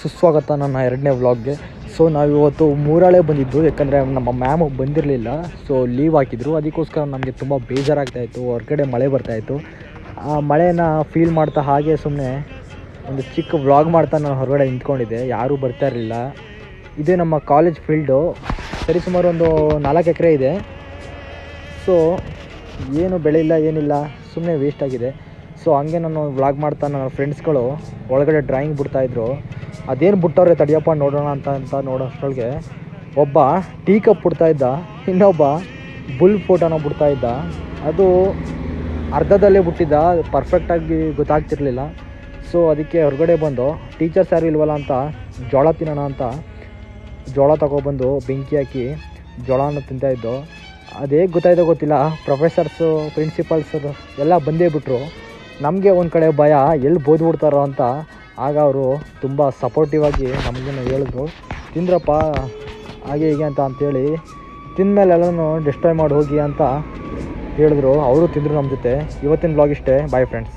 ಸುಸ್ವಾಗತ ನನ್ನ ಎರಡನೇ ವ್ಲಾಗ್ಗೆ. ಸೊ ನಾವಿವತ್ತು ಮೂರಾಳೆ ಬಂದಿದ್ದು, ಯಾಕಂದರೆ ನಮ್ಮ ಮ್ಯಾಮ್ ಬಂದಿರಲಿಲ್ಲ. ಸೊ ಲೀವ್ ಹಾಕಿದ್ರು. ಅದಕ್ಕೋಸ್ಕರ ನಮಗೆ ತುಂಬ ಬೇಜಾರಾಗ್ತಾಯಿತ್ತು. ಹೊರಗಡೆ ಮಳೆ ಬರ್ತಾಯಿತ್ತು. ಆ ಮಳೆನ ಫೀಲ್ ಮಾಡ್ತಾ ಹಾಗೆ ಸುಮ್ಮನೆ ಒಂದು ಚಿಕ್ಕ ವ್ಲಾಗ್ ಮಾಡ್ತಾ ನಾನು ಹೊರಗಡೆ ನಿಂತ್ಕೊಂಡಿದ್ದೆ. ಯಾರೂ ಬರ್ತಾ ಇರಲಿಲ್ಲ. ಇದೇ ನಮ್ಮ ಕಾಲೇಜ್ ಫೀಲ್ಡು. ಸರಿಸುಮಾರು ಒಂದು 4 ಎಕರೆ ಇದೆ. ಸೊ ಏನು ಬೆಳೆ ಇಲ್ಲ, ಏನಿಲ್ಲ, ಸುಮ್ಮನೆ ವೇಸ್ಟ್ ಆಗಿದೆ. ಸೊ ಹಂಗೆ ನಾನು ವ್ಲಾಗ್ ಮಾಡ್ತಾ ನನ್ನ ಫ್ರೆಂಡ್ಸ್ಗಳು ಒಳಗಡೆ ಡ್ರಾಯಿಂಗ್ ಬಿಡ್ತಾಯಿದ್ರು. ಅದೇನು ಬಿಟ್ಟವ್ರೆ ತಡಿಯಪ್ಪ ನೋಡೋಣ ಅಂತ ನೋಡೋಷ್ಟೊಳಗೆ ಒಬ್ಬ ಟೀ ಕಪ್ ಬಿಡ್ತಾಯಿದ್ದ, ಇನ್ನೊಬ್ಬ ಬುಲ್ ಫೋಟೋನ ಬಿಡ್ತಾಯಿದ್ದ. ಅದು ಅರ್ಧದಲ್ಲೇ ಬಿಟ್ಟಿದ್ದ, ಪರ್ಫೆಕ್ಟಾಗಿ ಗೊತ್ತಾಗ್ತಿರ್ಲಿಲ್ಲ. ಸೊ ಅದಕ್ಕೆ ಹೊರಗಡೆ ಬಂದು ಟೀಚರ್ಸ್ ಯಾರು ಇಲ್ವಲ್ಲ ಅಂತ ಜೋಳ ತಿನ್ನೋಣ ಅಂತ ಜೋಳ ತಗೊಬಂದು ಬೆಂಕಿ ಹಾಕಿ ಜೋಳನ ತಿಂತಾಯಿದ್ದು. ಅದೇ ಗೊತ್ತಾಯ್ತೋ ಗೊತ್ತಿಲ್ಲ, ಪ್ರೊಫೆಸರ್ಸು ಪ್ರಿನ್ಸಿಪಲ್ಸರು ಎಲ್ಲ ಬಂದೇ ಬಿಟ್ಟರು. ನಮಗೆ ಒಂದು ಕಡೆ ಭಯ, ಎಲ್ಲಿ ಬೋದ್ಬಿಡ್ತಾರೋ ಅಂತ. ಆಗ ಅವರು ತುಂಬ ಸಪೋರ್ಟಿವ್ ಆಗಿ ನಮಗೇನು ಹೇಳಿದ್ರು, ತಿಂದ್ರಪ್ಪ ಹಾಗೆ ಹೀಗೆ ಅಂತೇಳಿ. ತಿಂದಮೇಲೆ ಎಲ್ಲನೂ ಡಿಸ್ಟ್ರಾಯ್ ಮಾಡಿ ಹೋಗಿ ಅಂತ ಹೇಳಿದ್ರು. ಅವರು ತಿಂದರು ನಮ್ಮ ಜೊತೆ. ಇವತ್ತಿನ ಬ್ಲಾಗ್ ಇಷ್ಟೇ. Bye friends.